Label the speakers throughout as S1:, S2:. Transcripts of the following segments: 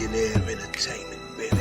S1: Zillionaire Entertainment, baby.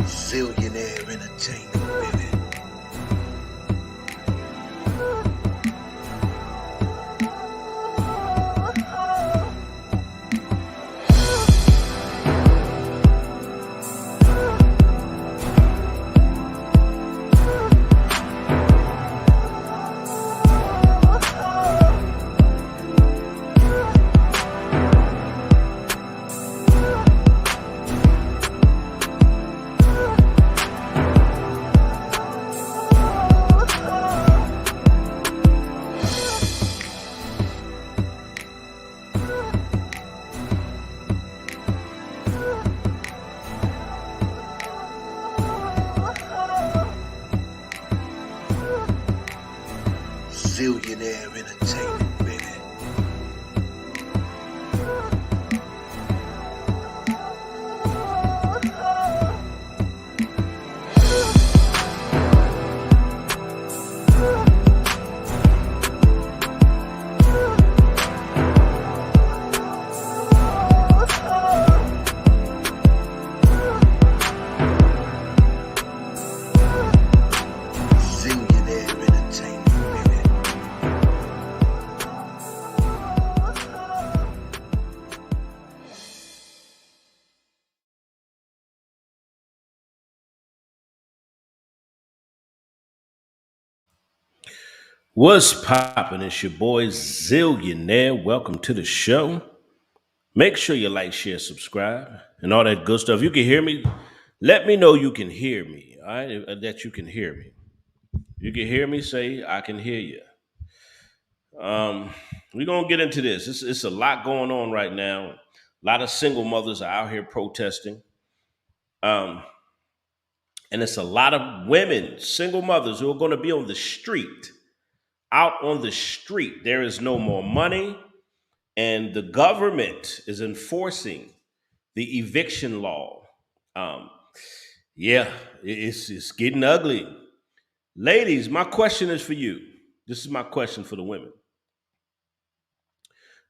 S1: Zillionaire Entertainment, baby. Zillionaire Entertainment, baby. Zillionaire Entertainment, baby. Zillionaire Entertainment, baby.
S2: What's poppin'? It's your boy Zillionaire. Welcome to the show. Make sure you like, share, subscribe, and all that good stuff. You can hear me. Let me know you can hear me. All right, that you can hear me. You can hear me. Say I can hear you. We're gonna get into this. It's a lot going on right now. A lot of single mothers are out here protesting. Um, and it's a lot of women, single mothers, who are going to be on the street, out on the street. There is no more money, and the government is enforcing the eviction law. Um, yeah, it's getting ugly. Ladies, my question is for you. This is my question for the women.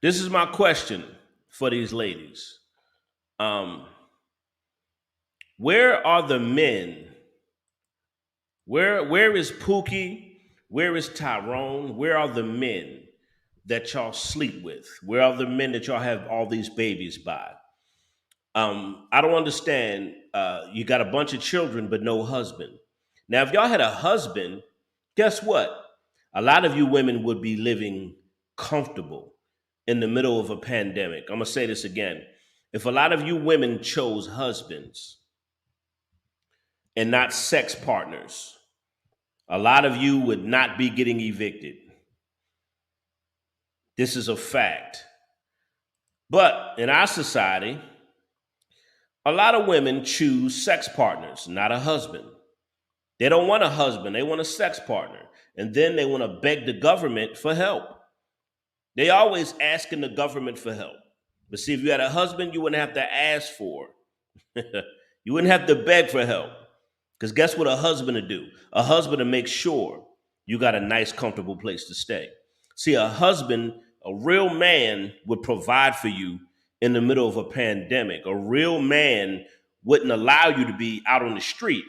S2: This is my question for these ladies. Um, where are the men? Where is Pookie? Where is Tyrone? Where are the men that y'all sleep with? Where are the men that y'all have all these babies by? I don't understand. You got a bunch of children, but no husband. Now, if y'all had a husband, guess what? A lot of you women would be living comfortable in the middle of a pandemic. I'm going to say this again. If a lot of you women chose husbands and not sex partners, a lot of you would not be getting evicted. This is a fact. But in our society, a lot of women choose sex partners, not a husband. They don't want a husband, they want a sex partner. And then they want to beg the government for help. They always asking the government for help. But see, if you had a husband, you wouldn't have to ask for. You wouldn't have to beg for help. Because guess what a husband would do? A husband would make sure you got a nice, comfortable place to stay. See, a husband, a real man, would provide for you in the middle of a pandemic. A real man wouldn't allow you to be out on the street.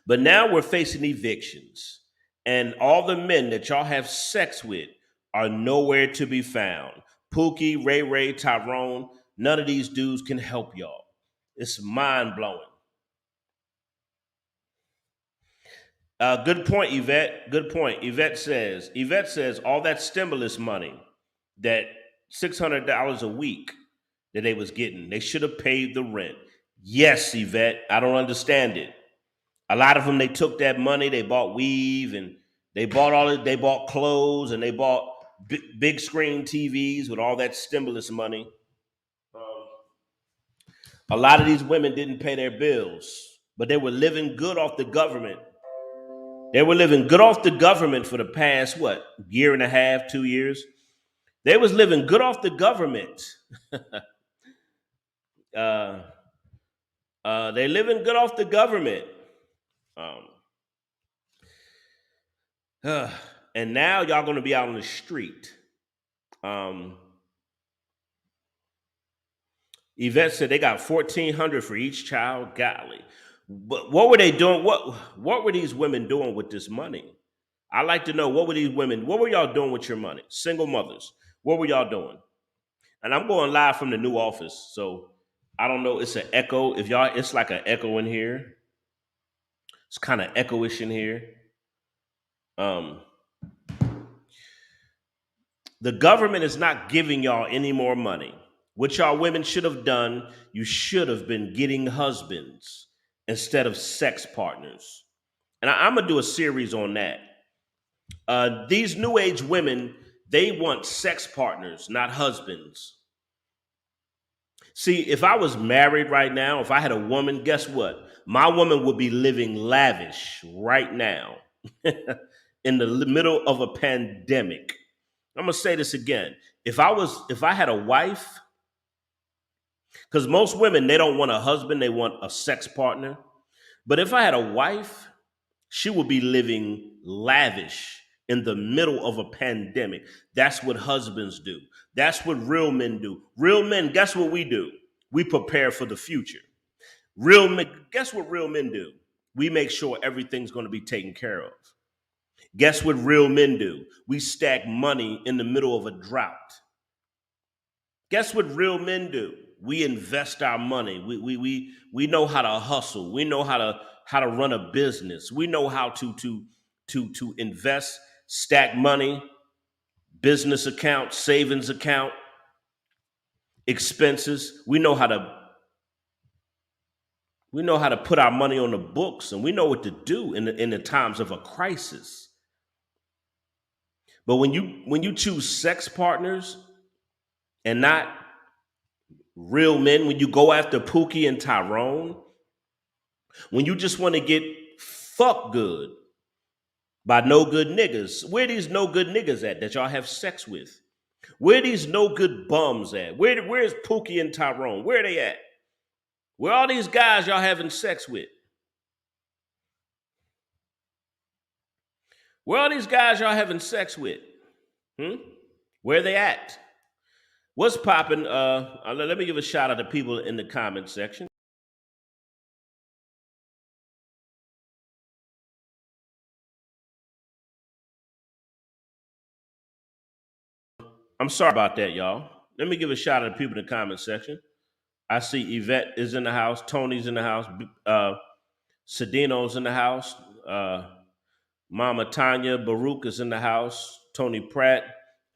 S2: But now we're facing evictions, and all the men that y'all have sex with are nowhere to be found. Pookie, Ray Ray, Tyrone, none of these dudes can help y'all. It's mind blowing. Good point, Yvette. Good point. Yvette says all that stimulus money, that $600 a week that they was getting, they should have paid the rent. Yes, Yvette, I don't understand it. A lot of them, they took that money, they bought weave, and they bought all it. They bought clothes, and they bought big screen TVs with all that stimulus money. Um, a lot of these women didn't pay their bills, but they were living good off the government. They were living good off the government for the past, what, year and a half, 2 years. They was living good off the government. uh, they living good off the government. Um, and now y'all going to be out on the street. Um, Yvette said they got 1,400 for each child. Golly, but what were they doing? What were these women doing with this money? I like to know, what were these women? What were y'all doing with your money? Single mothers, what were y'all doing? And I'm going live from the new office, so I don't know. It's an echo. If y'all, it's like an echo in here. It's kind of echoish in here. Um, the government is not giving y'all any more money. What y'all women should have done, you should have been getting husbands instead of sex partners. And I'm gonna do a series on that. These new age women, they want sex partners, not husbands. See, if I was married right now, if I had a woman, guess what? My woman would be living lavish right now in the middle of a pandemic. I'm gonna say this again. If I had a wife, because most women, they don't want a husband, they want a sex partner. But if I had a wife, she would be living lavish in the middle of a pandemic. That's what husbands do. That's what real men do. Real men, guess what we do? We prepare for the future. Real men, guess what real men do? We make sure everything's going to be taken care of. Guess what real men do? We stack money in the middle of a drought. Guess what real men do? We invest our money. We know how to hustle. We know how to run a business. We know how to invest, stack money, business account, savings account, expenses. We know how to put our money on the books, and we know what to do in the times of a crisis. But when you choose sex partners and not real men, when you go after Pookie and Tyrone, when you just want to get fuck good by no good niggas, where these no good niggas at that y'all have sex with? Where these no good bums at? Where's Pookie and Tyrone? Where are they at? Where are all these guys y'all having sex with? Where are these guys y'all having sex with? Where are they at? What's popping? Let me give a shout out to people in the comment section. I'm sorry about that, y'all. Let me give a shout out to people in the comment section. I see Yvette is in the house, Tony's in the house, Cedino's in the house, Mama Tanya Baruch is in the house, Tony Pratt,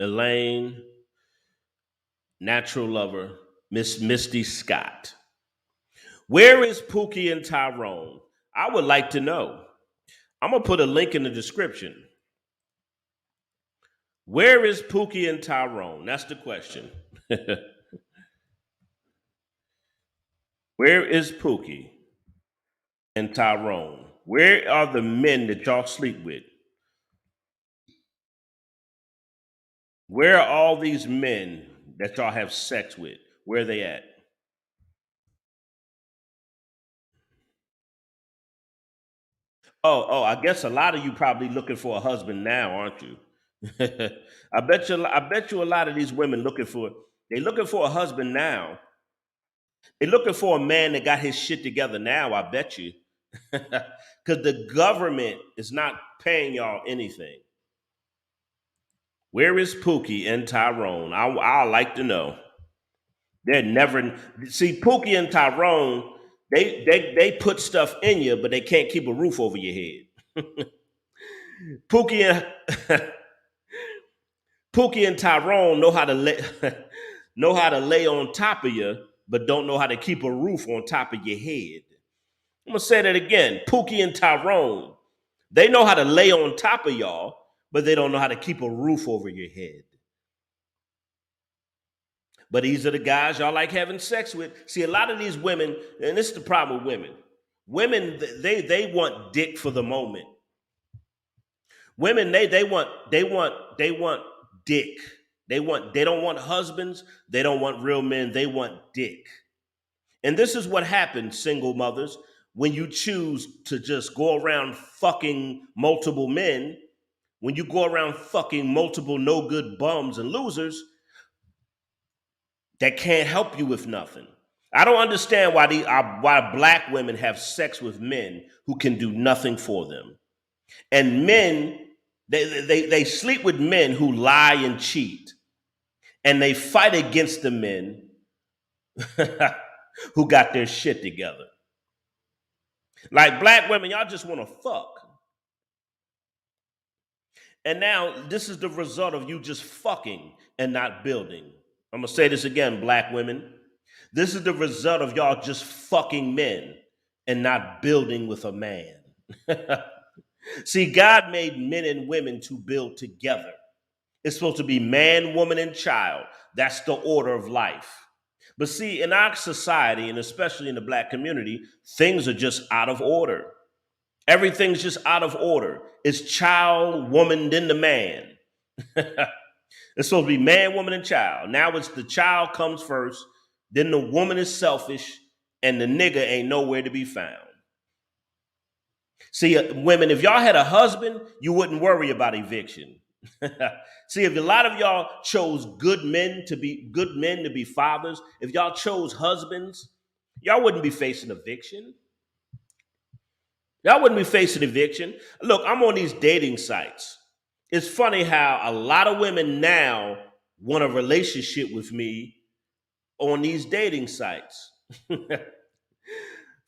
S2: Elaine, Natural Lover, Miss Misty Scott. Where is Pookie and Tyrone? I would like to know. I'm gonna put a link in the description. Where is Pookie and Tyrone? That's the question. Where is Pookie and Tyrone? Where are the men that y'all sleep with? Where are all these men that y'all have sex with? Where are they at? Oh, I guess a lot of you probably looking for a husband now, aren't you? I bet you a lot of these women looking for a husband now. They're looking for a man that got his shit together now, I bet you. Because the government is not paying y'all anything. Where is Pookie and Tyrone? I like to know. They're never see Pookie and Tyrone. They put stuff in you, but they can't keep a roof over your head. Pookie and Pookie and Tyrone know how to lay know how to lay on top of you, but don't know how to keep a roof on top of your head. I'm gonna say that again. Pookie and Tyrone, they know how to lay on top of y'all, but they don't know how to keep a roof over your head. But these are the guys y'all like having sex with. See, a lot of these women, and this is the problem with women. Women, they want dick for the moment. Women, they want dick. They don't want husbands, they don't want real men, they want dick. And this is what happens, single mothers, when you choose to just go around fucking multiple men, when you go around fucking multiple no good bums and losers that can't help you with nothing. I don't understand why black women have sex with men who can do nothing for them. And men, they sleep with men who lie and cheat. And they fight against the men who got their shit together. Like black women, y'all just want to fuck. And now this is the result of you just fucking and not building. I'm going to say this again, black women. This is the result of y'all just fucking men and not building with a man. See, God made men and women to build together. It's supposed to be man, woman, and child. That's the order of life. But see, in our society, and especially in the black community, things are just out of order. Everything's just out of order. It's child, woman, then the man. It's supposed to be man, woman, and child. Now it's the child comes first, then the woman is selfish, and the nigga ain't nowhere to be found. See, women, if y'all had a husband, you wouldn't worry about eviction. See, if a lot of y'all chose good men to be fathers, if y'all chose husbands, y'all wouldn't be facing eviction. Y'all wouldn't be facing eviction. Look, I'm on these dating sites. It's funny how a lot of women now want a relationship with me on these dating sites.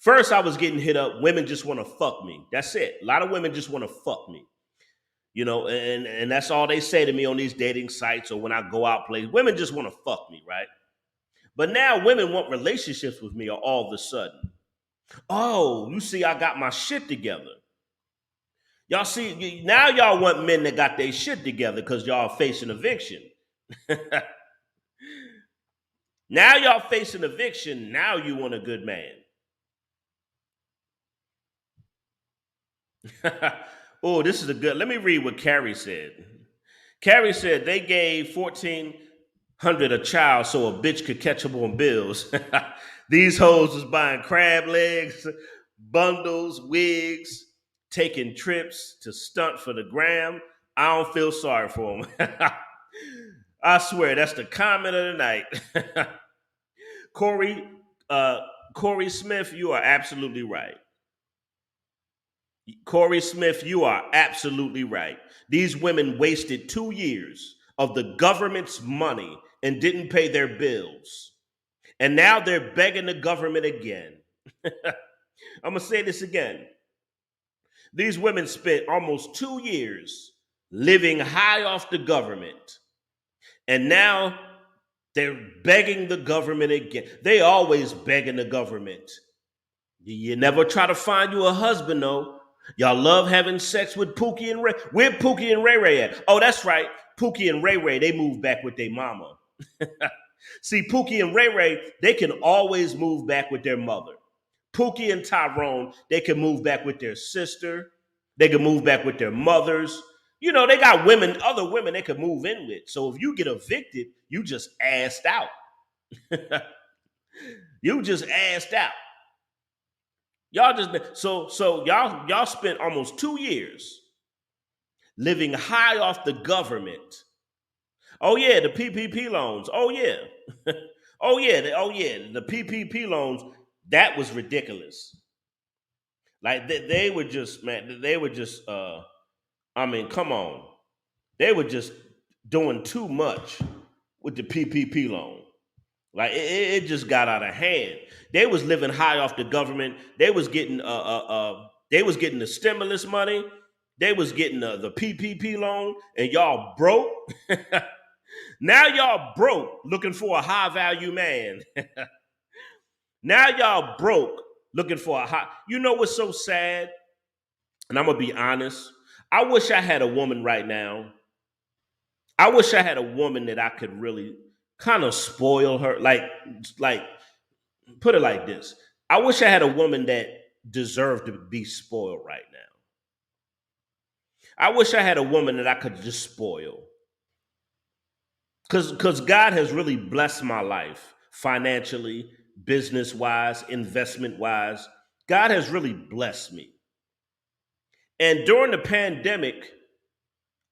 S2: First, I was getting hit up. Women just want to fuck me. That's it. A lot of women just want to fuck me. You know, and that's all they say to me on these dating sites or when I go out places. Women just want to fuck me, right? But now women want relationships with me all of a sudden. Oh, you see, I got my shit together. Y'all see, now y'all want men that got their shit together because y'all facing eviction. Now y'all facing eviction. Now you want a good man. Oh, this is a good. Let me read what Carrie said. Carrie said they gave 1,400 a child so a bitch could catch up on bills. These hoes was buying crab legs, bundles, wigs, taking trips to stunt for the gram. I don't feel sorry for them. I swear that's the comment of the night. Corey, Corey Smith, you are absolutely right. Corey Smith, you are absolutely right. These women wasted 2 years of the government's money and didn't pay their bills. And now they're begging the government again. I'm going to say this again. These women spent almost 2 years living high off the government. And now they're begging the government again. They always begging the government. You never try to find you a husband, though. Y'all love having sex with Pookie and Ray. Where Pookie and Ray Ray at? Oh, that's right. Pookie and Ray Ray, they moved back with their mama. See, Pookie and Ray Ray, they can always move back with their mother. Pookie and Tyrone, they can move back with their sister. They can move back with their mothers. You know, they got women, other women they can move in with. So if you get evicted, you just assed out. You just assed out. Y'all just so y'all spent almost 2 years living high off the government. Oh yeah, the PPP loans. Oh yeah. Oh yeah, the PPP loans, that was ridiculous. Like they were just, man, they were just I mean, come on. They were just doing too much with the PPP loan. Like it just got out of hand. They was living high off the government. They was getting the stimulus money. They was getting the PPP loan, and y'all broke. Now y'all broke looking for a high value man. Now y'all broke looking for a high. You know what's so sad? And I'm gonna be honest. I wish I had a woman right now. I wish I had a woman that I could really kind of spoil her. Like put it like this. I wish I had a woman that deserved to be spoiled right now. I wish I had a woman that I could just spoil. Because God has really blessed my life financially, business wise, investment wise. God has really blessed me. And during the pandemic,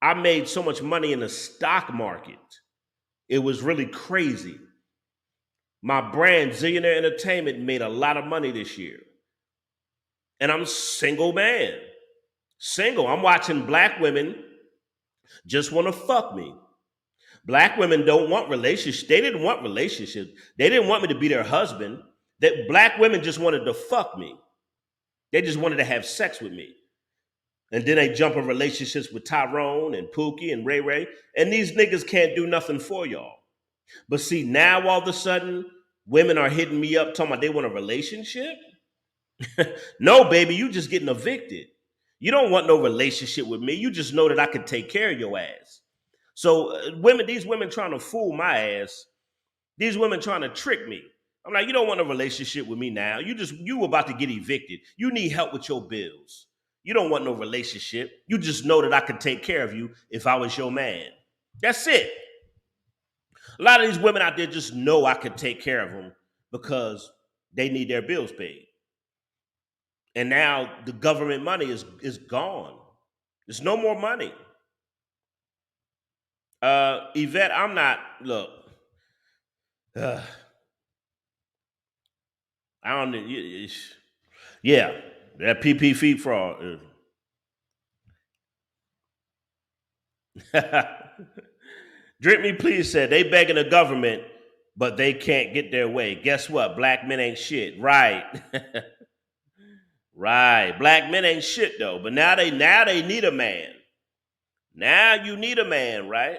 S2: I made so much money in the stock market. It was really crazy. My brand, Zillionaire Entertainment, made a lot of money this year. And I'm a single man. Single. I'm watching black women just want to fuck me. Black women don't want relationships. They didn't want relationships. They didn't want me to be their husband. That black women just wanted to fuck me. They just wanted to have sex with me. And then they jump in relationships with Tyrone and Pookie and Ray Ray. And these niggas can't do nothing for y'all. But see, now all of a sudden, women are hitting me up talking about they want a relationship. No, baby, you just getting evicted. You don't want no relationship with me. You just know that I can take care of your ass. So these women trying to fool my ass. These women trying to trick me. I'm like, you don't want a relationship with me now. You about to get evicted. You need help with your bills. You don't want no relationship. You just know that I could take care of you if I was your man. That's it. A lot of these women out there just know I could take care of them because they need their bills paid. And now the government money is gone. There's no more money. Yvette, I'm not, look, I don't know. Yeah, that PPP fraud. Drink Me Please said they begging the government, but they can't get their way. Guess what? Black men ain't shit. Right. Right. Black men ain't shit though. But now they need a man. Now you need a man, right?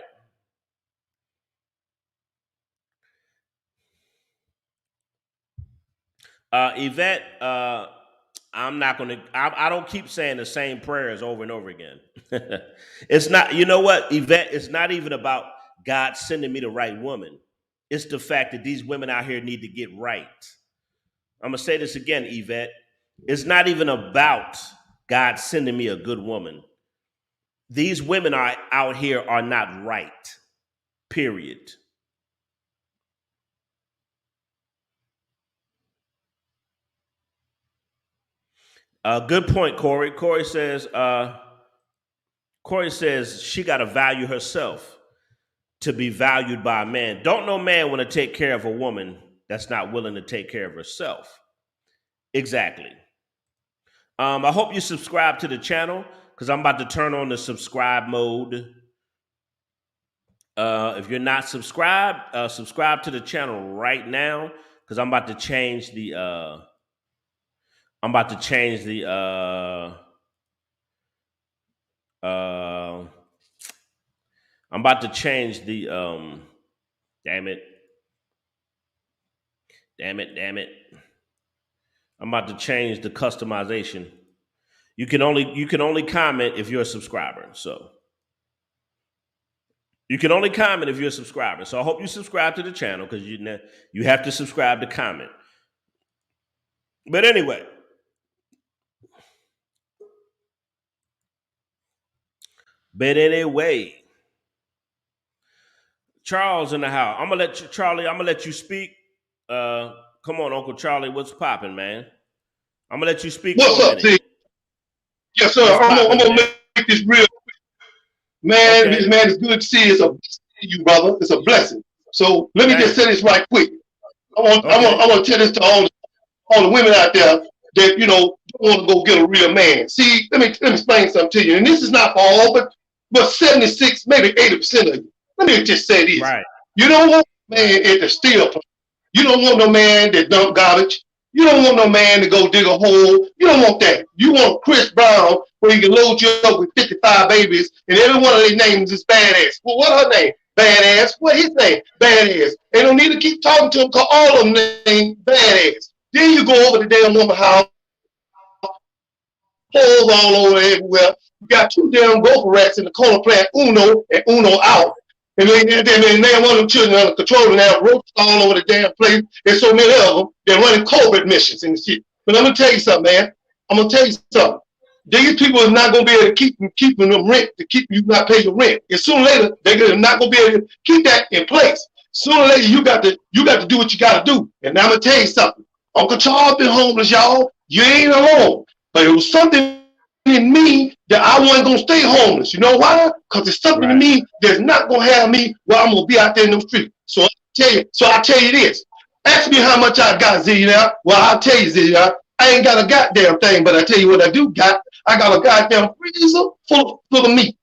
S2: Yvette, I'm not gonna. I don't keep saying the same prayers over and over again. It's not. You know what, Yvette? It's not even about God sending me the right woman. It's the fact that these women out here need to get right. I'm gonna say this again, Yvette. It's not even about God sending me a good woman. These women out here are not right. Period. Good point, Corey. Corey says she got to value herself to be valued by a man. Don't no man want to take care of a woman that's not willing to take care of herself. Exactly. I hope you subscribe to the channel because I'm about to turn on the subscribe mode. If you're not subscribed, subscribe to the channel right now because I'm about to change the I'm about to change the damn it. I'm about to change the customization. You can only comment if you're a subscriber. So you can only comment if you're a subscriber. So I hope you subscribe to the channel because you have to subscribe to comment. But anyway. Charles in the house. I'm gonna let you speak. Come on, Uncle Charlie, what's popping, man? I'm gonna let you speak.
S3: What's up, T? Yes, sir. I'm gonna make this real quick. Man,
S2: okay.
S3: Man, it's good to see you. It's a blessing to you, brother. It's a blessing. So let me just say this right quick.
S2: Okay.
S3: I want to tell this to all the women out there that don't want to go get a real man. See, let me explain something to you. And this is not for all, but 76, maybe 80% of you. Let me just say this:
S2: Right.
S3: you don't want a
S2: Right.
S3: man at the steel plant. You don't want no man that dump garbage. You don't want no man to go dig a hole. You don't want that. You want Chris Brown, where he can load you up with 55 babies, and every one of their names is badass. Well, what her name? Badass. What his name? Badass. They don't need to keep talking to him because all of them named badass. Then you go over the damn woman house, holes all over everywhere. You got two damn gopher rats in the corner playing Uno and Uno out. And then one of them children under control and have ropes all over the damn place. There's so many of them, they're running covert missions and shit. But I'm gonna tell you something, man. I'm gonna tell you something. These people are not gonna be able to keep them rent to keep you not pay your rent. And sooner or later, they're not gonna be able to keep that in place. Sooner or later, you got to do what you gotta do. And now I'm gonna tell you something. Uncle Charles been homeless, y'all. You ain't alone. But it was something in me that I wasn't gonna stay homeless. You know why? Because it's something in
S2: Right.
S3: me that's not gonna have me where I'm gonna be out there in the street. So I tell you this. Ask me how much I got, Zillion. Well, I'll tell you, Zillion. I ain't got a goddamn thing, but I tell you what I do got. I got a goddamn freezer full of meat.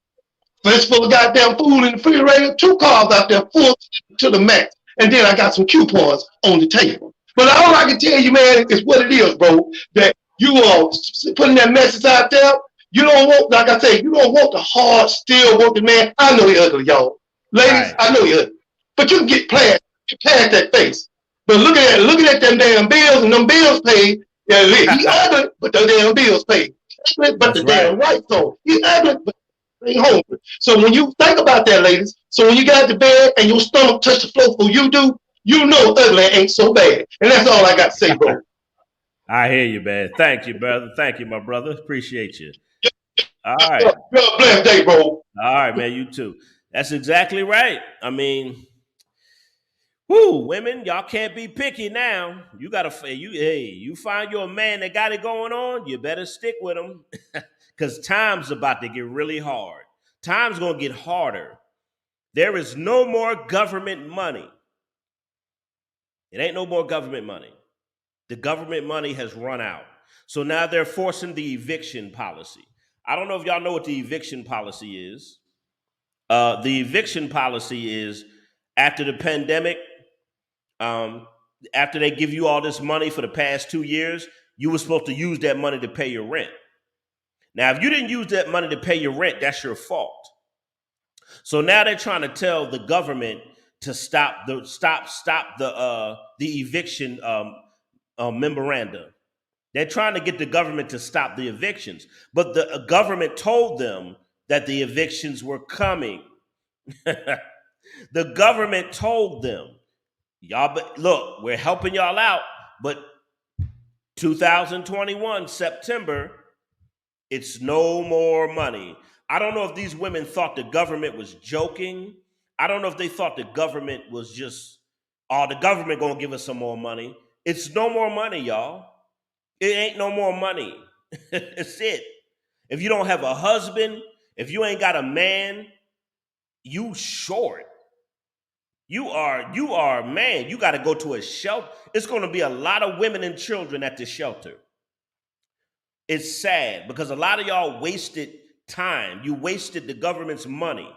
S3: It's full of goddamn food in the refrigerator. 2 cars out there full to the max. And then I got some coupons on the table. But all I can tell you, man, is what it is, bro. That you are putting that message out there. You don't want, like I say, you don't want the hard, still working man. I know you're ugly, y'all. Ladies,
S2: Right.
S3: I know you're ugly. But you can get past that face. But looking at them damn bills and them bills paid, yeah, he ugly, but the damn bills paid. But
S2: That's
S3: the
S2: right.
S3: damn right on. He ugly, but ain't hungry. So when you think about that, ladies, so when you got to bed and your stomach touch the floor for you do, you know ugly ain't so bad. And that's all I got to say, bro.
S2: I hear you, man. Thank you, brother. Thank you, my brother. Appreciate you. All right.
S3: God bless day, bro.
S2: All right, man. You too. That's exactly right. I mean, whoo, women, y'all can't be picky now. You gotta, you find you a man that got it going on, you better stick with him, because time's about to get really hard. Time's gonna get harder. There is no more government money. It ain't no more government money. The government money has run out. So now they're forcing the eviction policy. I don't know if y'all know what the eviction policy is. The eviction policy is after the pandemic, um, after they give you all this money for the past 2 years, you were supposed to use that money to pay your rent. Now, if you didn't use that money to pay your rent, that's your fault. So now they're trying to tell the government to stop the eviction memoranda. They're trying to get the government to stop the evictions, but the government told them that the evictions were coming. The government told them, y'all, but look, we're helping y'all out, but 2021 September, it's no more money. I don't know if these women thought the government was joking. I don't know if they thought the government was just, oh, the government gonna give us some more money. It's no more money, y'all. It ain't no more money. It's it. If you don't have a husband, if you ain't got a man, you short. You are man. You got to go to a shelter. It's going to be a lot of women and children at the shelter. It's sad because a lot of y'all wasted time. You wasted the government's money.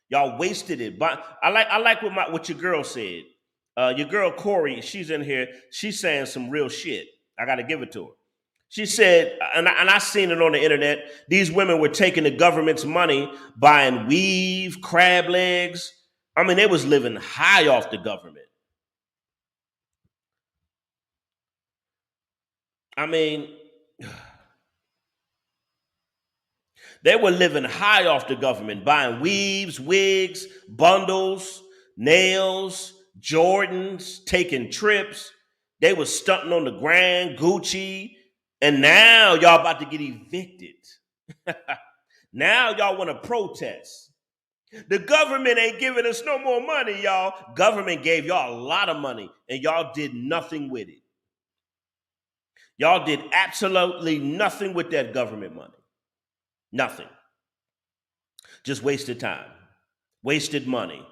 S2: Y'all wasted it. But I like what your girl said. Your girl Corey, she's in here. She's saying some real shit. I got to give it to her. She said, and I seen it on the internet, these women were taking the government's money, buying weave, crab legs. I mean, they was living high off the government. I mean, they were living high off the government, buying weaves, wigs, bundles, nails, Jordans, taking trips. They was stunting on the grand, Gucci, and now y'all about to get evicted. Now y'all want to protest. The government ain't giving us no more money, y'all. Government gave y'all a lot of money, and y'all did nothing with it. Y'all did absolutely nothing with that government money. Nothing. Just wasted time. Wasted money.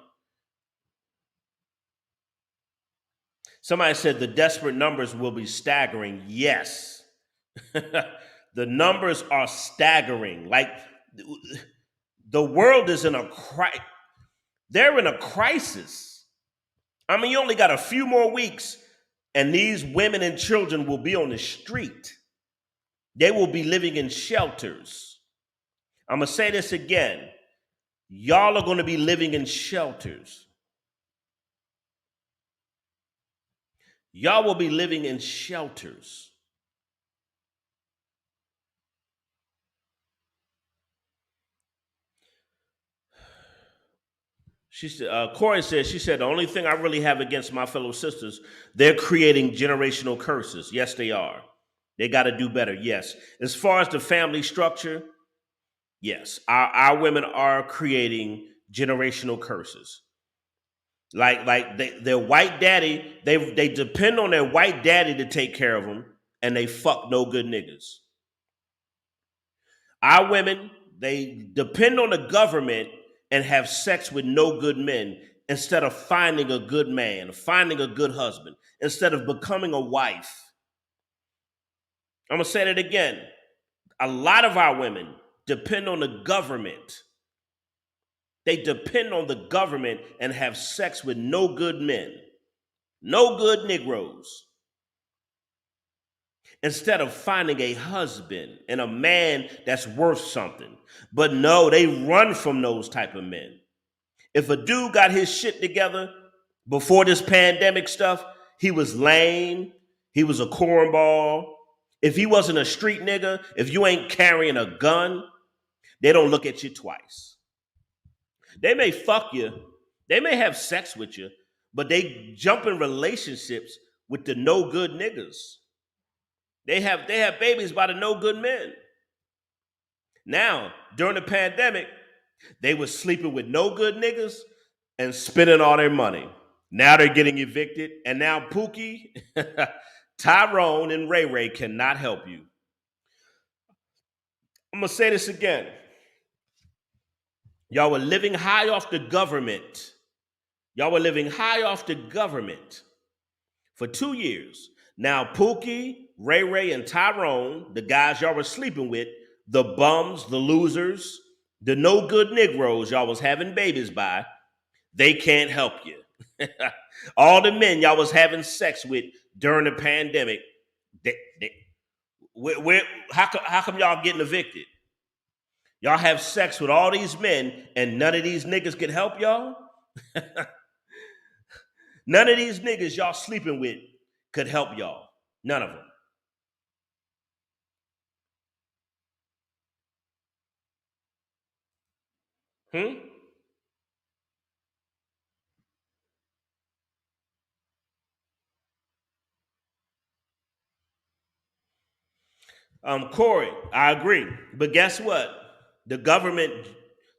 S2: Somebody said the desperate numbers will be staggering. Yes. The numbers are staggering. Like the world is in a crisis. They're in a crisis. I mean, you only got a few more weeks, and these women and children will be on the street. They will be living in shelters. I'm going to say this again. Y'all are going to be living in shelters. Y'all will be living in shelters. She said, Corey said, she said, the only thing I really have against my fellow sisters, they're creating generational curses. Yes, they are. They got to do better. Yes. As far as the family structure, yes, our women are creating generational curses. Like their white daddy, they depend on their white daddy to take care of them, and they fuck no good niggas. Our women, they depend on the government and have sex with no good men instead of finding a good man, finding a good husband, instead of becoming a wife. I'm gonna say that again. A lot of our women depend on the government. They depend on the government and have sex with no good men, no good Negroes, instead of finding a husband and a man that's worth something. But no, they run from those type of men. If a dude got his shit together before this pandemic stuff, he was lame, he was a cornball. If he wasn't a street nigga, if you ain't carrying a gun, they don't look at you twice. They may fuck you, they may have sex with you, but they jump in relationships with the no good niggas. They have babies by the no good men. Now, during the pandemic, they were sleeping with no good niggas and spending all their money. Now they're getting evicted, and now Pookie, Tyrone, and Ray Ray cannot help you. I'm gonna say this again. Y'all were living high off the government. Y'all were living high off the government for 2 years. Now Pookie, Ray Ray, and Tyrone, the guys y'all were sleeping with, the bums, the losers, the no good Negroes y'all was having babies by, they can't help you. All the men y'all was having sex with during the pandemic, how come y'all getting evicted? Y'all have sex with all these men and none of these niggas can help y'all? None of these niggas y'all sleeping with could help y'all. None of them. Corey, I agree. But guess what? The government,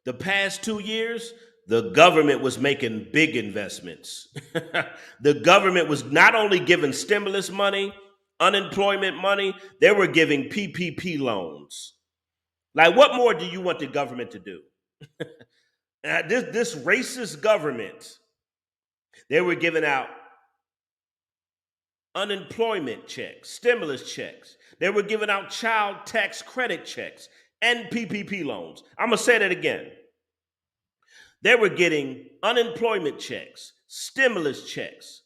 S2: the past 2 years, the government was making big investments. The government was not only giving stimulus money, unemployment money, they were giving PPP loans. Like, what more do you want the government to do? This racist government, they were giving out unemployment checks, stimulus checks. They were giving out child tax credit checks and PPP loans. I'm going to say that again. They were getting unemployment checks, stimulus checks.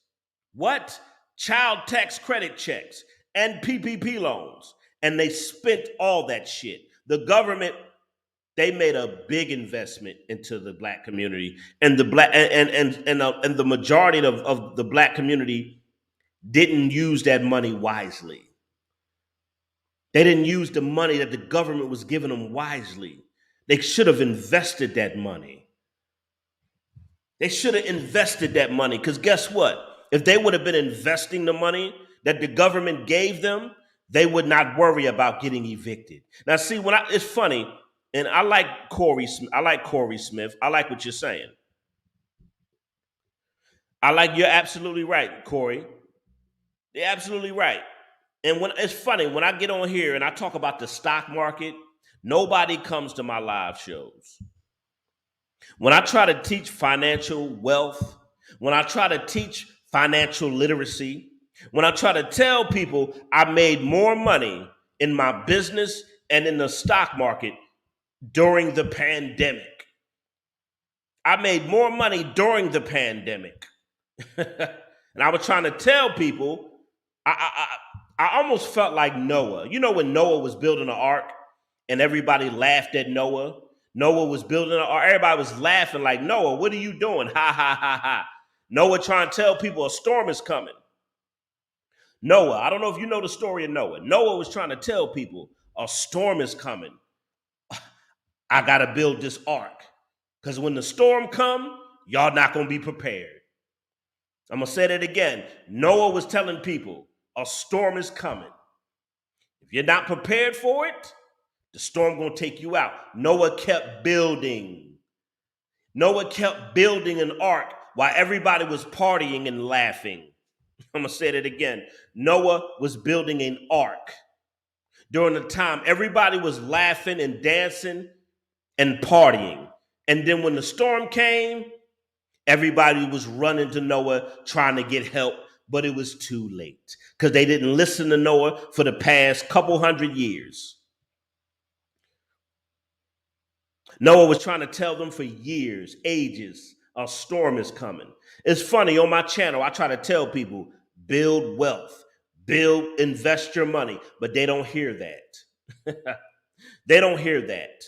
S2: What? Child tax credit checks and PPP loans. And they spent all that shit. The government, they made a big investment into the black community, and the black and the majority of the black community didn't use that money wisely. They didn't use the money that the government was giving them wisely. They should have invested that money. They should have invested that money, because guess what? If they would have been investing the money that the government gave them, they would not worry about getting evicted. Now, see, it's funny, and I like Corey Smith. I like what you're saying. You're absolutely right, Corey. You're absolutely right. And it's funny, when I get on here and I talk about the stock market, nobody comes to my live shows. When I try to teach financial wealth, when I try to teach financial literacy. When I try to tell people I made more money in my business and in the stock market during the pandemic. I made more money during the pandemic. And I was trying to tell people, I almost felt like Noah. You know, when Noah was building an ark and everybody laughed at Noah? Noah was building an ark. Everybody was laughing like, Noah, what are you doing? Ha, ha, ha, ha. Noah trying to tell people a storm is coming. Noah, I don't know if you know the story of Noah. Noah was trying to tell people a storm is coming. I got to build this ark. Because when the storm come, y'all not going to be prepared. I'm going to say that again. Noah was telling people a storm is coming. If you're not prepared for it, the storm going to take you out. Noah kept building. Noah kept building an ark while everybody was partying and laughing. I'm going to say that again. Noah was building an ark. During the time, everybody was laughing and dancing and partying. And then when the storm came, everybody was running to Noah trying to get help, but it was too late because they didn't listen to Noah for the past couple hundred years. Noah was trying to tell them for years, ages, a storm is coming. It's funny, on my channel, I try to tell people, build wealth, invest your money, but they don't hear that. They don't hear that.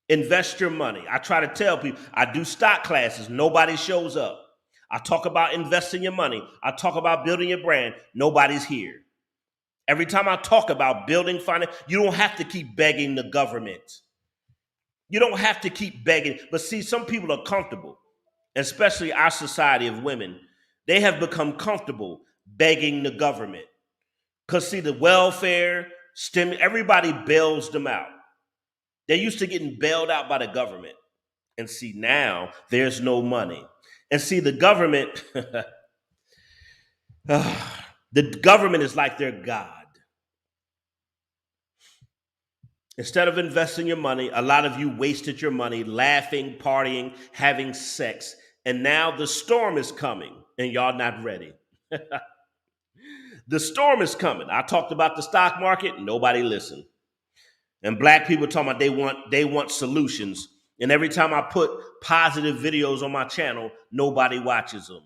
S2: Invest your money. I try to tell people, I do stock classes, nobody shows up. I talk about investing your money. I talk about building your brand, nobody's here. Every time I talk about building finance, you don't have to keep begging the government. You don't have to keep begging. But see, some people are comfortable, especially our society of women. They have become comfortable begging the government. Because see, the welfare, everybody bails them out. They're used to getting bailed out by the government. And see, now there's no money. And see, the government, the government is like their God. Instead of investing your money, a lot of you wasted your money laughing, partying, having sex. And now the storm is coming and y'all not ready. The storm is coming. I talked about the stock market, nobody listened. And black people talking about they want solutions. And every time I put positive videos on my channel, nobody watches them.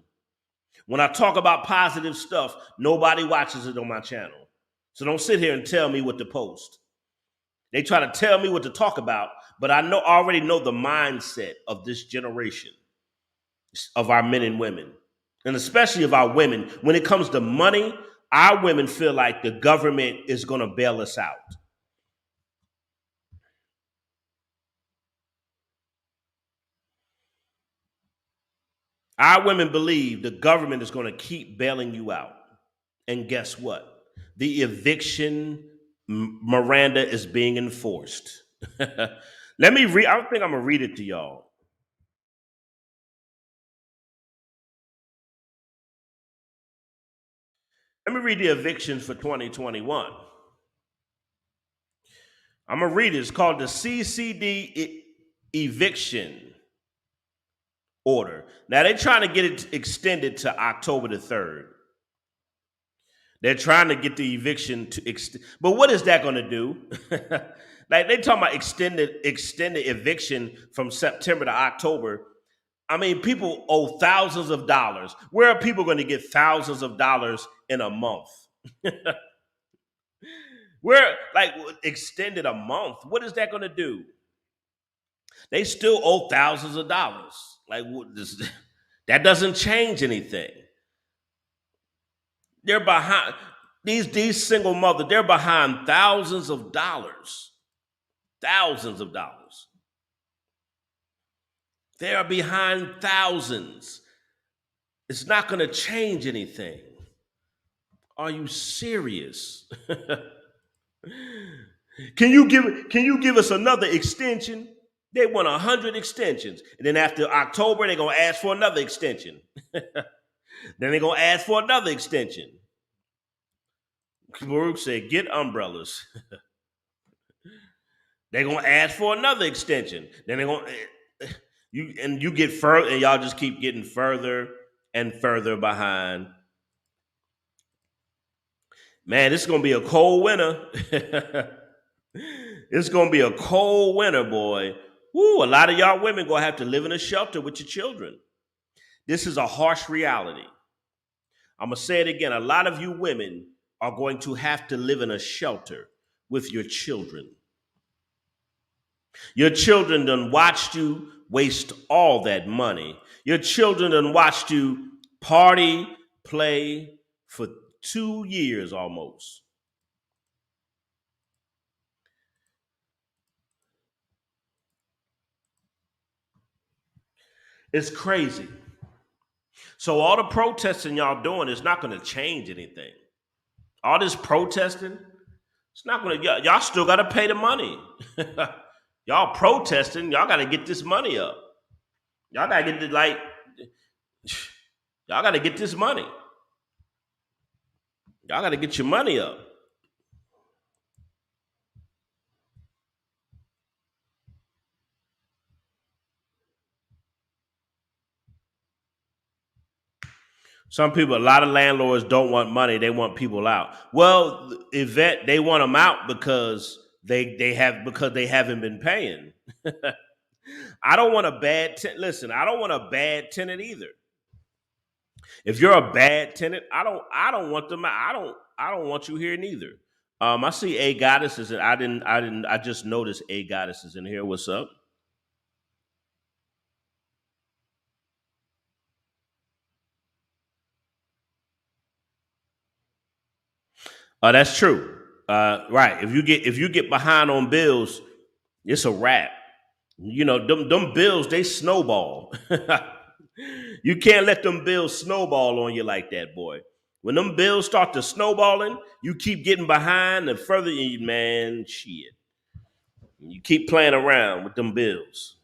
S2: When I talk about positive stuff, nobody watches it on my channel. So don't sit here and tell me what to post. They try to tell me what to talk about, but I already know the mindset of this generation, of our men and women, and especially of our women. When it comes to money, our women feel like the government is going to bail us out. Our women believe the government is going to keep bailing you out. And guess what? The eviction Miranda is being enforced. Let me read. I think I'm going to read it to y'all. Let me read the evictions for 2021. I'm going to read it. It's called the CCD eviction order. Now, they're trying to get it extended to October the 3rd. They're trying to get the eviction to extend. But what is that going to do? Like, they talking about extended eviction from September to October. I mean, people owe thousands of dollars. Where are people going to get thousands of dollars in a month? Where, like, extended a month? What is that going to do? They still owe thousands of dollars. Like, that doesn't change anything. They're behind. These single mothers, they're behind thousands of dollars. Thousands of dollars. They are behind thousands. It's not going to change anything. Are you serious? Can you give us another extension? They want 100 extensions. And then after October, they're going to ask for another extension. Then they're going to ask for another extension. Baruch said, get umbrellas. They're going to ask for another extension. Then they're going to, you get further, and y'all just keep getting further and further behind. Man, this is going to be a cold winter. It's going to be a cold winter, boy. Woo, a lot of y'all women going to have to live in a shelter with your children. This is a harsh reality. I'm going to say it again. A lot of you women are going to have to live in a shelter with your children. Your children done watched you waste all that money. Your children done watched you party, play for 2 years almost. It's crazy. So all the protesting y'all doing is not going to change anything. All this protesting, it's not going to. Y'all still got to pay the money. Y'all protesting, y'all got to get this money up. Y'all got to get y'all got to get this money. Y'all got to get your money up. Some people, a lot of landlords don't want money. They want people out. Well, Yvette, they want them out because they haven't been paying. I don't want a bad listen. I don't want a bad tenant either. If you're a bad tenant, I don't want them out. I don't want you here neither. I see A Goddesses, and I just noticed A Goddesses in here. What's up? That's true. Right. If you get behind on bills, it's a wrap. You know, them bills, they snowball. You can't let them bills snowball on you like that, boy. When them bills start to snowballing, you keep getting behind, and further, man, shit. You keep playing around with them bills.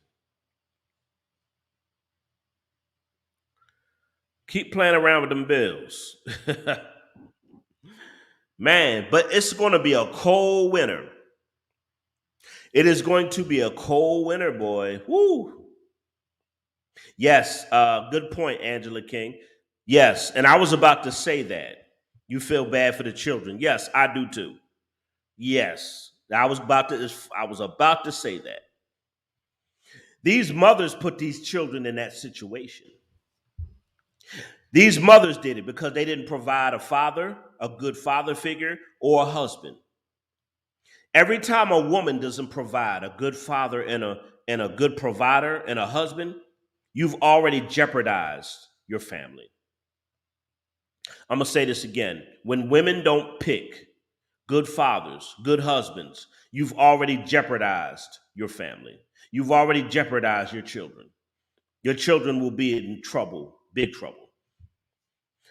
S2: Keep playing around with them bills. Man, but it's going to be a cold winter. It is going to be a cold winter, boy. Woo. Yes, good point, Angela King. Yes, and I was about to say that. You feel bad for the children. Yes, I do too. Yes. I was about to say that. These mothers put these children in that situation. These mothers did it because they didn't provide a father, a good father figure, or a husband. Every time a woman doesn't provide a good father and a good provider and a husband, you've already jeopardized your family. I'm going to say this again. When women don't pick good fathers, good husbands, you've already jeopardized your family. You've already jeopardized your children. Your children will be in trouble, big trouble.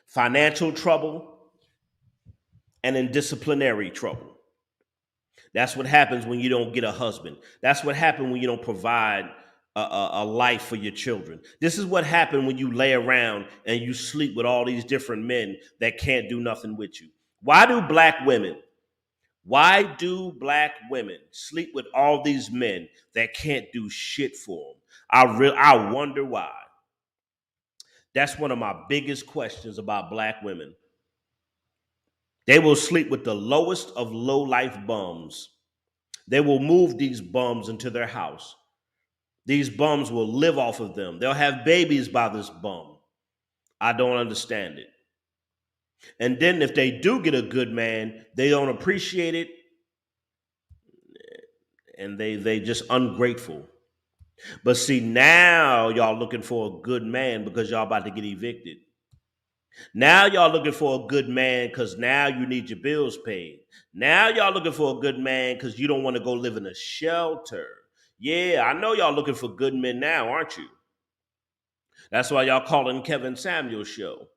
S2: Financial trouble and in disciplinary trouble. That's what happens when you don't get a husband. That's what happens when you don't provide a life for your children. This is what happens when you lay around and you sleep with all these different men that can't do nothing with you. Why do black women sleep with all these men that can't do shit for them? I wonder why. That's one of my biggest questions about black women. They will sleep with the lowest of low life bums. They will move these bums into their house. These bums will live off of them. They'll have babies by this bum. I don't understand it. And then if they do get a good man, they don't appreciate it. And they just ungrateful. But see, now y'all looking for a good man because y'all about to get evicted. Now y'all looking for a good man because now you need your bills paid. Now y'all looking for a good man because you don't want to go live in a shelter. Yeah, I know y'all looking for good men now, aren't you? That's why y'all calling Kevin Samuel's show.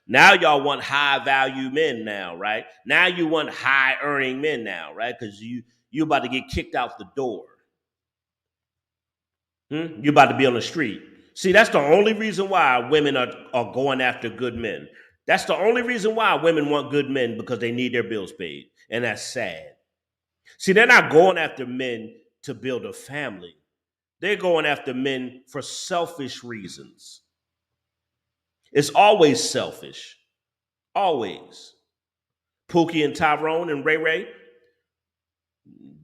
S2: Now y'all want high value men now, right? Now you want high earning men now, right? Because you about to get kicked out the door. You about to be on the street. See, that's the only reason why women are going after good men. That's the only reason why women want good men, because they need their bills paid. And that's sad. See, they're not going after men to build a family. They're going after men for selfish reasons. It's always selfish. Always. Pookie and Tyrone and Ray Ray,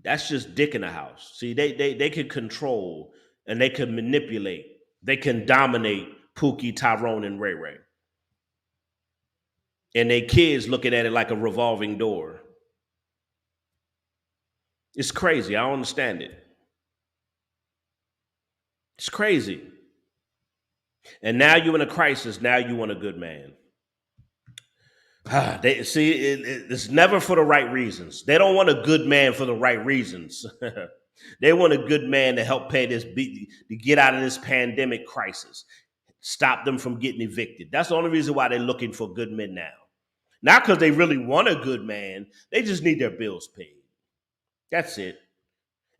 S2: that's just dick in the house. See, they can control and they can manipulate. They can dominate Pookie, Tyrone, and Ray Ray. And they kids looking at it like a revolving door. It's crazy. I don't understand it. It's crazy. And now you're in a crisis. Now you want a good man. They see it's never for the right reasons. They don't want a good man for the right reasons. They want a good man to help pay this to get out of this pandemic crisis, stop them from getting evicted. That's the only reason why they're looking for good men now. Not because they really want a good man. They just need their bills paid. That's it.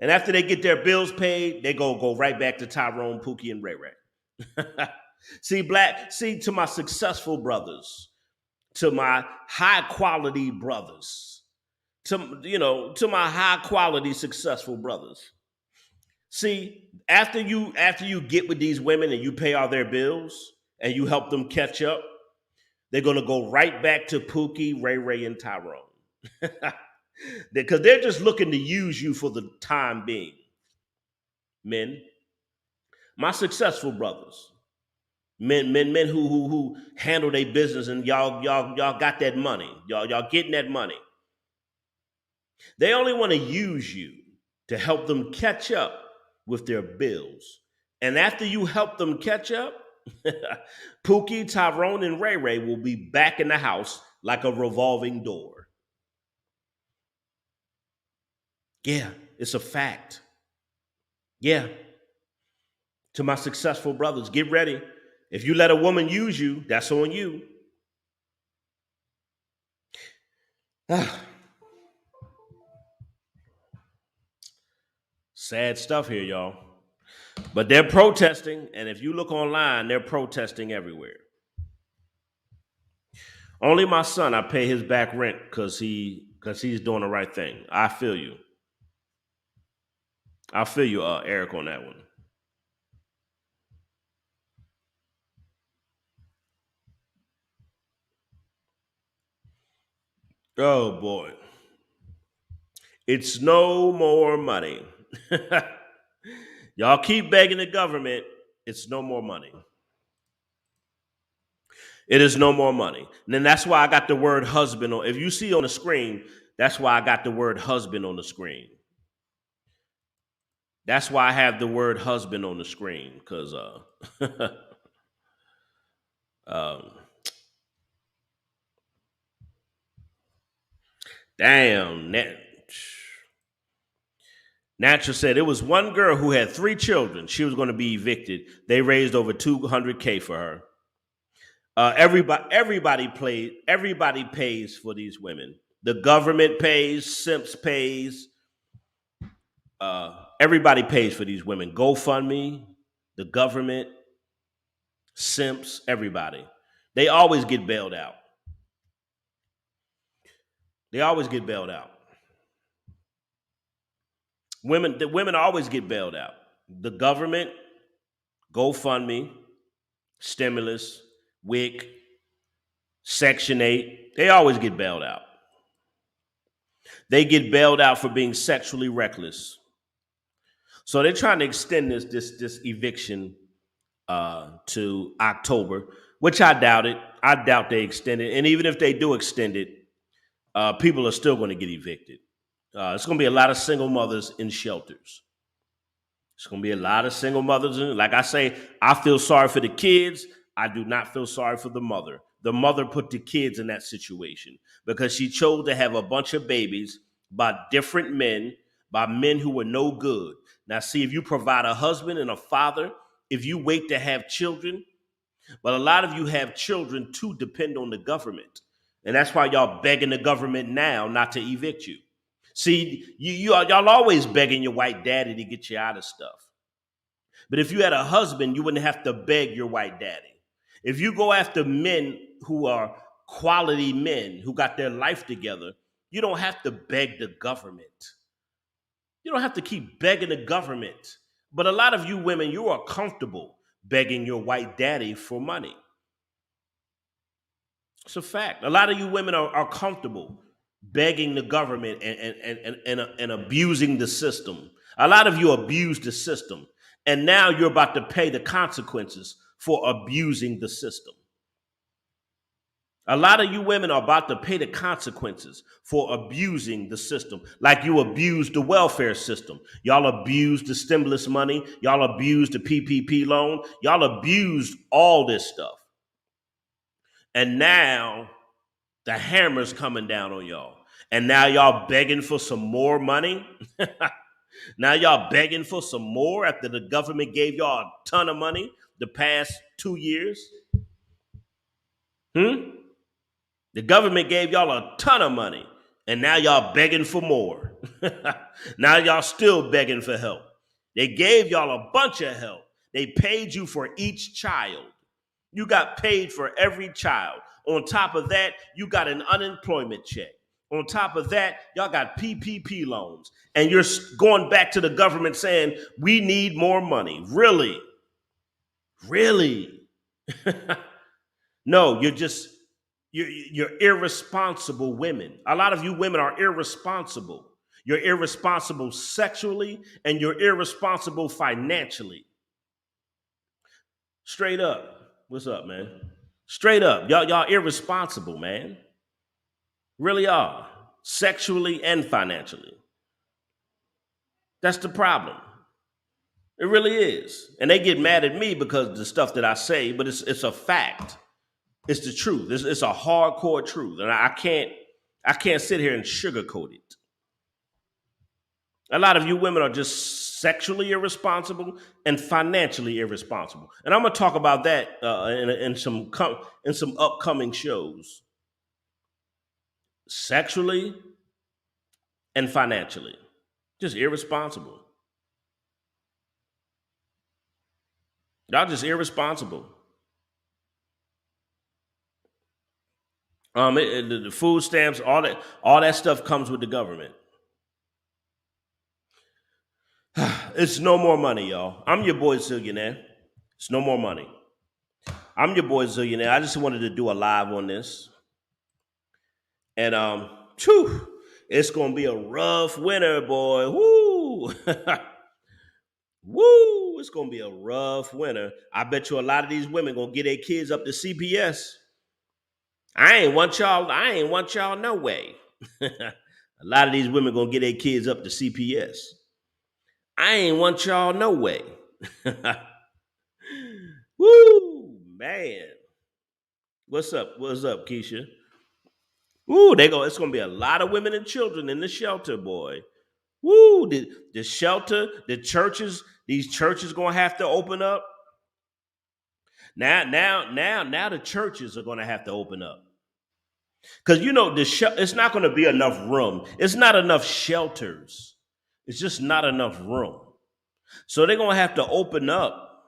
S2: And after they get their bills paid, they go right back to Tyrone, Pookie, and Ray Ray. See, to my successful brothers, to my high quality brothers, to my high quality successful brothers. See, after you get with these women and you pay all their bills and you help them catch up, they're gonna go right back to Pookie, Ray Ray, and Tyrone. Because they're just looking to use you for the time being. Men, my successful brothers, men who handle their business and y'all got that money. Y'all getting that money. They only want to use you to help them catch up with their bills. And after you help them catch up, Pookie, Tyrone, and Ray Ray will be back in the house like a revolving door. Yeah, it's a fact. Yeah. To my successful brothers, get ready. If you let a woman use you, that's on you. Sad stuff here, y'all. But they're protesting, and if you look online, they're protesting everywhere. Only my son, I pay his back rent because he's doing the right thing. I feel you. I feel you, Eric, on that one. Oh boy. It's no more money. Y'all keep begging the government. It's no more money. It is no more money. And then that's why I got the word husband on. If you see on the screen, that's why I got the word husband on the screen. That's why I have the word husband on the screen. Because damn. Natural said it was one girl who had 3 children. She was going to be evicted. They raised over $200K for her. Everybody pays for these women. The government pays, Simps pays. Everybody pays for these women. GoFundMe, the government, Simps, everybody. They always get bailed out. They always get bailed out. The women always get bailed out. The government, GoFundMe, stimulus, WIC, Section 8, they always get bailed out. They get bailed out for being sexually reckless. So they're trying to extend this eviction to October, which I doubt it. I doubt they extend it. And even if they do extend it, people are still going to get evicted. It's going to be a lot of single mothers in shelters. It's going to be a lot of single mothers. Like I say, I feel sorry for the kids. I do not feel sorry for the mother. The mother put the kids in that situation because she chose to have a bunch of babies by different men, by men who were no good. Now, see, if you provide a husband and a father, if you wait to have children, but a lot of you have children to depend on the government. And that's why y'all begging the government now not to evict you. See, y'all always begging your white daddy to get you out of stuff. But if you had a husband, you wouldn't have to beg your white daddy. If you go after men who are quality men, who got their life together, you don't have to beg the government. You don't have to keep begging the government. But a lot of you women, you are comfortable begging your white daddy for money. It's a fact. A lot of you women are comfortable begging the government and abusing the system. A lot of you abuse the system, and now you're about to pay the consequences for abusing the system. A lot of you women are about to pay the consequences for abusing the system, like you abused the welfare system. Y'all abused the stimulus money. Y'all abused the PPP loan. Y'all abused all this stuff. And now the hammer's coming down on y'all. And now y'all begging for some more money. Now y'all begging for some more after the government gave y'all a ton of money the past 2 years. The government gave y'all a ton of money, and now y'all begging for more. Now y'all still begging for help. They gave y'all a bunch of help. They paid you for each child. You got paid for every child. On top of that, you got an unemployment check. On top of that, y'all got PPP loans. And you're going back to the government saying, we need more money. Really? Really? No, you're irresponsible women. A lot of you women are irresponsible. You're irresponsible sexually and you're irresponsible financially. Straight up. What's up, man? Straight up. Y'all irresponsible, man. Really are. Sexually and financially. That's the problem. It really is. And they get mad at me because of the stuff that I say, but it's a fact. It's the truth. It's a hardcore truth. And I can't sit here and sugarcoat it. A lot of you women are just sexually irresponsible and financially irresponsible. And I'm going to talk about that in some upcoming shows. Sexually and financially. Just irresponsible. Y'all just irresponsible. The food stamps, all that stuff comes with the government. It's no more money, y'all. I'm your boy Zillionaire. It's no more money. I'm your boy Zillionaire. I just wanted to do a live on this. And it's gonna be a rough winter, boy. Woo! Woo! It's gonna be a rough winter. I bet you a lot of these women gonna get their kids up to CPS. I ain't want y'all no way. A lot of these women gonna get their kids up to CPS. I ain't want y'all no way. Woo, man. What's up? What's up, Keisha? Woo, it's gonna be a lot of women and children in the shelter, boy. Woo, the shelter, the churches, these churches gonna have to open up. Now the churches are gonna have to open up. Because it's not gonna be enough room. It's not enough shelters. It's just not enough room. So they're gonna have to open up.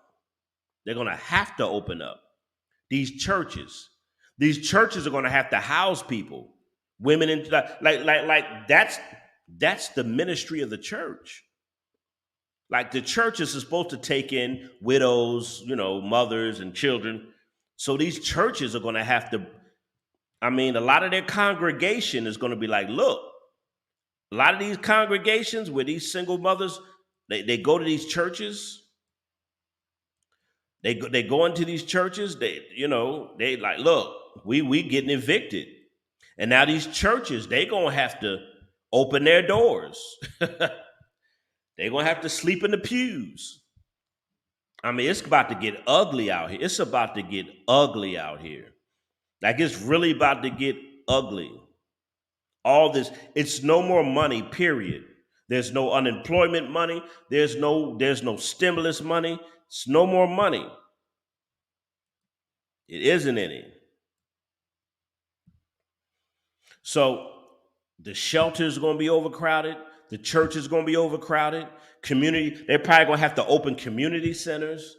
S2: They're gonna have to open up these churches. These churches are gonna have to house people, women, and like that's the ministry of the church. Like the church is supposed to take in widows, mothers and children. So these churches are gonna have to. I mean, a lot of their congregation is gonna be like, look. A lot of these congregations where these single mothers, they go to these churches. They go into these churches. They like, look, we getting evicted, and now these churches they gonna have to open their doors. They gonna have to sleep in the pews. I mean, it's about to get ugly out here. It's about to get ugly out here. Like it's really about to get ugly. All this, it's no more money, period. There's no unemployment money. There's no stimulus money. It's no more money. It isn't any. So the shelters are going to be overcrowded. The church is going to be overcrowded. They're probably going to have to open community centers.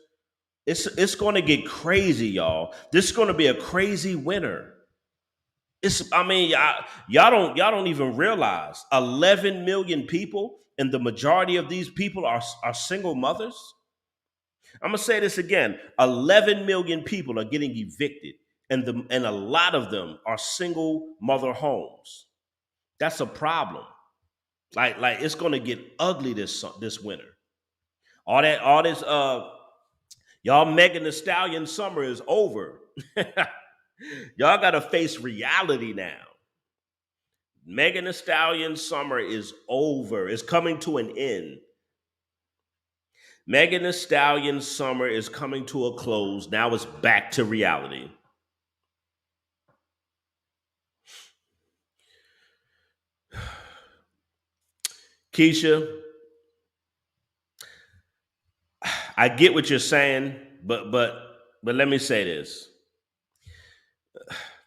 S2: It's going to get crazy, y'all. This is going to be a crazy winter. Y'all don't even realize 11 million people, and the majority of these people are single mothers. I'm gonna say this again: 11 million people are getting evicted, and a lot of them are single mother homes. That's a problem. Like it's gonna get ugly this winter. All this y'all Megan Thee Stallion summer is over. Y'all gotta face reality now. Megan Thee Stallion summer is over. It's coming to an end. Megan Thee Stallion summer is coming to a close. Now it's back to reality. Keisha, I get what you're saying, but let me say this.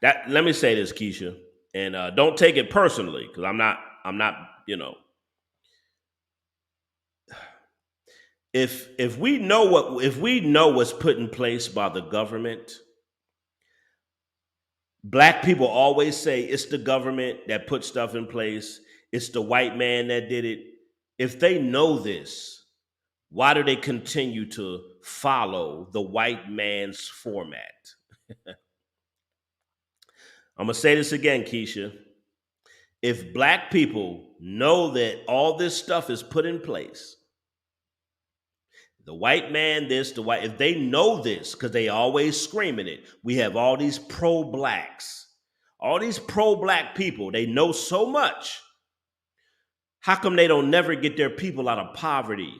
S2: Let me say this, Keisha, and don't take it personally, because I'm not, if we know what's put in place by the government, black people always say it's the government that put stuff in place. It's the white man that did it. If they know this, why do they continue to follow the white man's format? I'm going to say this again, Keisha. If black people know that all this stuff is put in place, the white man, if they know this, because they always screaming it, we have all these pro-blacks, all these pro-black people, they know so much. How come they don't never get their people out of poverty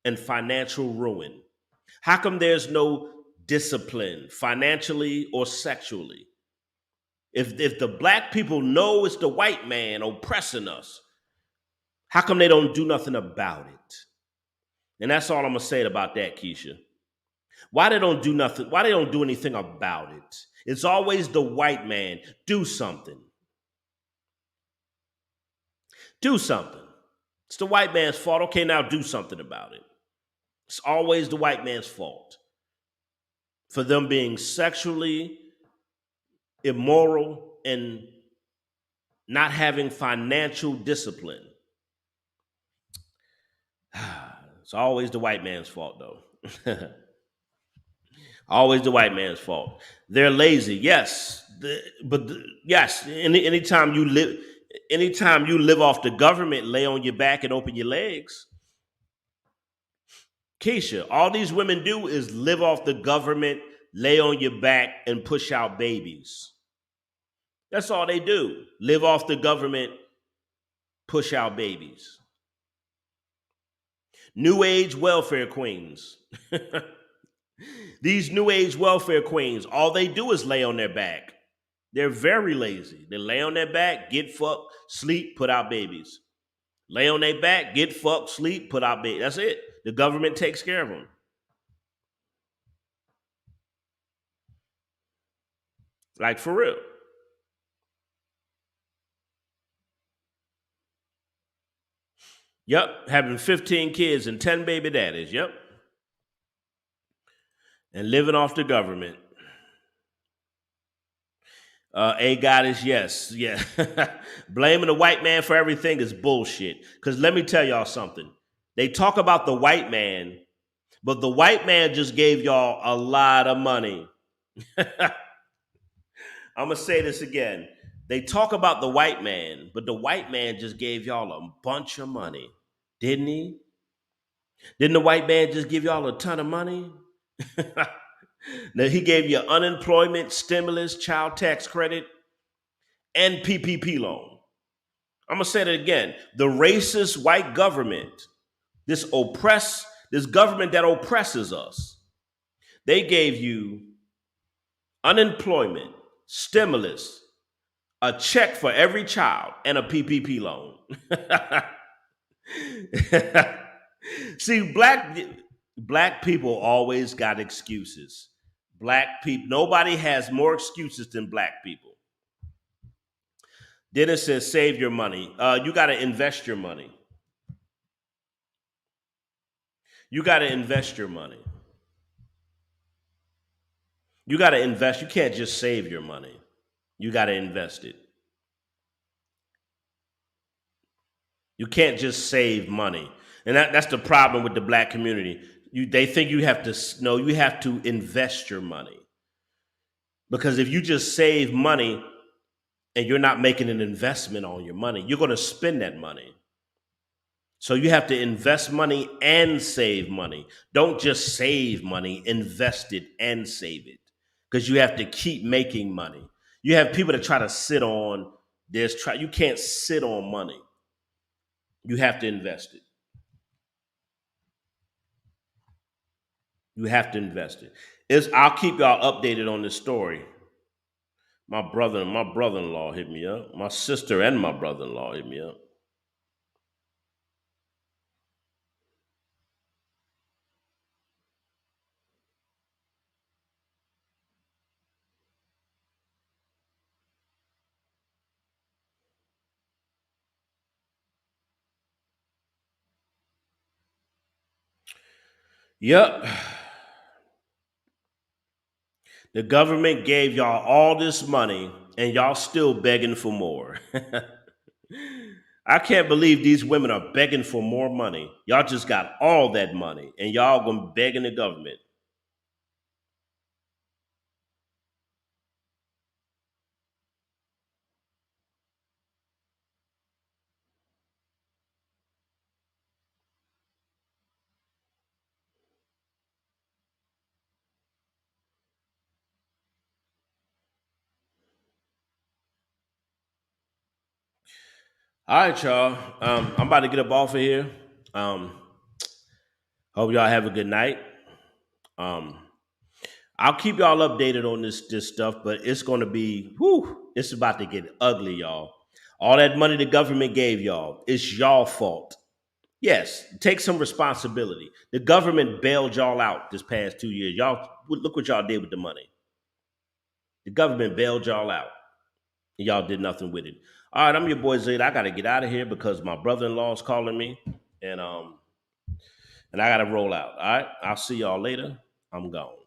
S2: and financial ruin? How come there's no discipline financially or sexually? If the black people know it's the white man oppressing us, how come they don't do nothing about it? And that's all I'm gonna say about that, Keisha. Why they don't do nothing? Why they don't do anything about it? It's always the white man. Do something. Do something. It's the white man's fault. Okay, now do something about it. It's always the white man's fault for them being sexually immoral and not having financial discipline. It's always the white man's fault, though. Always the white man's fault. They're lazy, yes, yes. Anytime you live off the government, lay on your back and open your legs. Keisha, all these women do is live off the government, lay on your back, and push out babies. That's all they do. Live off the government, push out babies. New age welfare queens. These new age welfare queens, all they do is lay on their back. They're very lazy. They lay on their back, get fucked, sleep, put out babies. Lay on their back, get fucked, sleep, put out babies. That's it. The government takes care of them. Like, for real. Yep, having 15 kids and 10 baby daddies. Yep. And living off the government. A goddess, yes. Yeah. Blaming the white man for everything is bullshit. Because let me tell y'all something. They talk about the white man, but the white man just gave y'all a lot of money. I'm going to say this again. They talk about the white man, but the white man just gave y'all a bunch of money. Didn't he? Didn't the white man just give y'all a ton of money? Now, he gave you unemployment, stimulus, child tax credit, and PPP loan. I'm going to say it again. The racist white government, this government that oppresses us, they gave you unemployment, stimulus, a check for every child, and a PPP loan. See, black people always got excuses. Black people, nobody has more excuses than black people. Then it says, save your money. You got to invest your money. You got to invest your money. You got to invest. You can't just save your money. You got to invest it. You can't just save money. And that's the problem with the black community. They think you have to invest your money. Because if you just save money and you're not making an investment on your money, you're going to spend that money. So you have to invest money and save money. Don't just save money, invest it and save it. Because you have to keep making money. You have people that try to sit on this. You can't sit on money. You have to invest it. You have to invest it. I'll keep y'all updated on this story. My brother-in-law hit me up. My sister and my brother-in-law hit me up. Yep. The government gave y'all all this money and y'all still begging for more. I can't believe these women are begging for more money. Y'all just got all that money and y'all gonna be begging the government. All right, y'all. I'm about to get up off of here. Um, Hope y'all have a good night. Um, I'll keep y'all updated on this stuff, but it's gonna be it's about to get ugly, y'all. All that money the government gave y'all, it's y'all fault. Yes, take some responsibility. The government bailed y'all out this past 2 years. Y'all look what y'all did with the money. The government bailed y'all out, and y'all did nothing with it. All right, I'm your boy Zayd. I gotta get out of here because my brother-in-law is calling me, and I gotta roll out. All right, I'll see y'all later. I'm gone.